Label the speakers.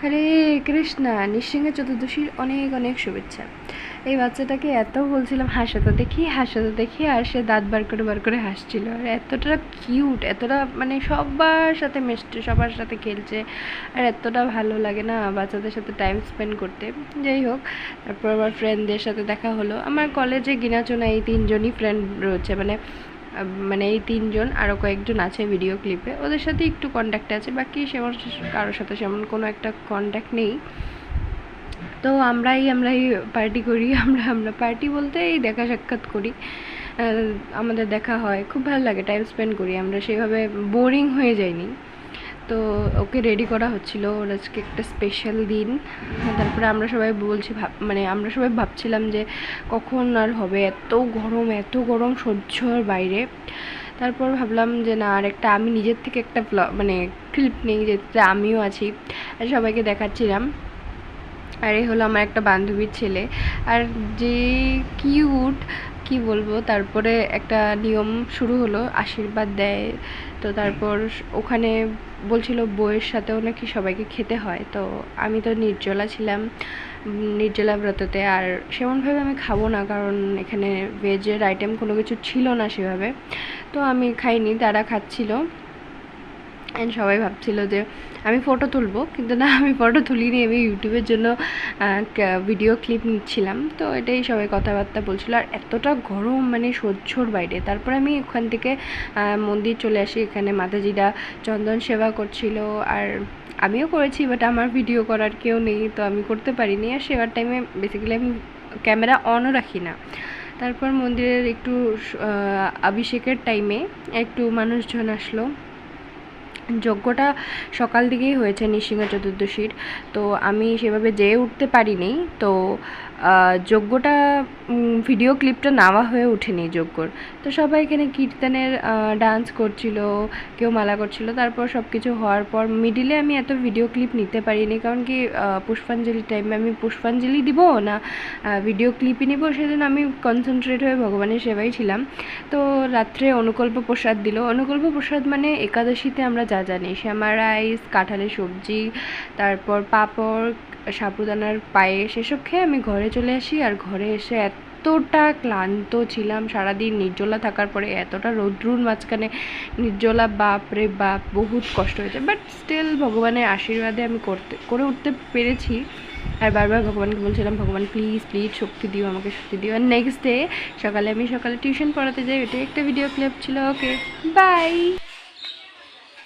Speaker 1: হরে কৃষ্ণা, নৃসিংহ চতুর্দশীর অনেক অনেক শুভেচ্ছা। এই বাচ্চাটাকে এত বলছিলাম হাসাতে দেখি আর সে দাঁত বার করে হাসছিল। আর এতটা কিউট, এতটা মানে সবার সাথে মিশছে, সবার সাথে খেলছে, আর এতটা ভালো লাগে না বাচ্চাদের সাথে টাইম স্পেন্ড করতে। যাই হোক, তারপর আমার ফ্রেন্ডদের সাথে দেখা হলো। আমার কলেজে গিনাচোনা এই তিনজনই ফ্রেন্ড রয়েছে, মানে এই তিনজন, আরও কয়েকজন আছে ভিডিও ক্লিপে, ওদের সাথে একটু কন্ট্যাক্ট আছে, বাকি সেমন কারোর সাথে সেমন কোনো একটা কন্ট্যাক্ট নেই। তো আমরাই পার্টি করি। আমরা পার্টি বলতে এই দেখা সাক্ষাৎ করি, আমাদের দেখা হয়, খুব ভালো লাগে, টাইম স্পেন্ড করি, আমরা সেভাবে বোরিং হয়ে যাইনি। তো ওকে রেডি করা হচ্ছিল, ওর আজকে একটা স্পেশাল দিন। তারপরে আমরা সবাই আমরা সবাই ভাবছিলাম যে কখন আর হবে, এত গরম সহ্যর বাইরে। তারপর ভাবলাম যে না, আর একটা আমি নিজের থেকে একটা ক্লিপ নেই, যেতে আমিও আছি, আর সবাইকে দেখাচ্ছিলাম। আর এই হলো আমার একটা বান্ধবীর ছেলে, আর যে কিউট, কি বলবো। তারপরে একটা নিয়ম শুরু হলো, আশীর্বাদ দেয়। তো তারপর ওখানে বলছিল বউয়ের সাথেও নাকি সবাইকে খেতে হয়। তো আমি তো নির্জলা ছিলাম, নির্জলা ব্রততে, আর সেমনভাবে আমি খাবো না, কারণ এখানে ভেজের আইটেম কোনো কিছু ছিল না সেভাবে। তো আমি খাইনি, তারা খাচ্ছিল। অ্যান্ড সবাই ভাবছিল যে আমি ফটো তুলবো, কিন্তু না, আমি ফটো তুলিনি, আমি ইউটিউবের জন্য ভিডিও ক্লিপ নিচ্ছিলাম। তো এটাই সবাই কথাবার্তা বলছিল, আর এতটা গরম মানে সহ্যর বাইরে। তারপর আমি ওখান থেকে মন্দির চলে আসি, এখানে মাতাজিরা চন্দন সেবা করছিল, আর আমিও করেছি, বাট আমার ভিডিও করার কেউ নেই, তো আমি করতে পারিনি। আর সেবার টাইমে বেসিক্যালি আমি ক্যামেরা অনও রাখি না। তারপর মন্দিরের একটু অভিষেকের টাইমে একটু মানুষজন আসলো। যজ্ঞটা সকাল দিকেই হয়েছে নৃসিংহ চতুর্দশীর, তো আমি সেভাবে যেয়ে উঠতে পারিনি। তো যজ্ঞটা ভিডিও ক্লিপটা নেওয়া হয়ে ওঠেনি যজ্ঞর। তো সবাই এখানে কীর্তনের ডান্স করছিল, কেউ মালা করছিল। তারপর সব কিছু হওয়ার পর মিডিলে আমি এত ভিডিও ক্লিপ নিতে পারিনি, কারণ কি পুষ্পাঞ্জলির টাইমে আমি পুষ্পাঞ্জলি দিব না ভিডিও ক্লিপই নিব, সেজন্য আমি কনসেন্ট্রেট হয়ে ভগবানের সেবাই ছিলাম। তো রাত্রে অনুকল্প প্রসাদ দিল। অনুকল্প প্রসাদ মানে একাদশীতে আমরা যা জানি, শ্যামা রাইস, কাঁঠালের সবজি, তারপর পাঁপড়, সাবুদানার পায়েস, এসব খেয়ে আমি ঘরে চলে আসি। আর ঘরে এসে এতটা ক্লান্ত ছিলাম সারাদিন নির্জলা থাকার পরে, এতটা রৌদ্রুর মাঝখানে নির্জলা, বাপ রে বাপ, বহুত কষ্ট হয়েছে। বাট স্টিল ভগবানের আশীর্বাদে আমি করে উঠতে পেরেছি। আর বারবার ভগবানকে বলছিলাম, ভগবান প্লিজ প্লিজ শক্তি দিও, আমাকে শক্তি দিও। আর নেক্সট ডে সকালে টিউশন পড়াতে যাই, ওটাই একটা ভিডিও ক্লিপ ছিল। ওকে, বাই।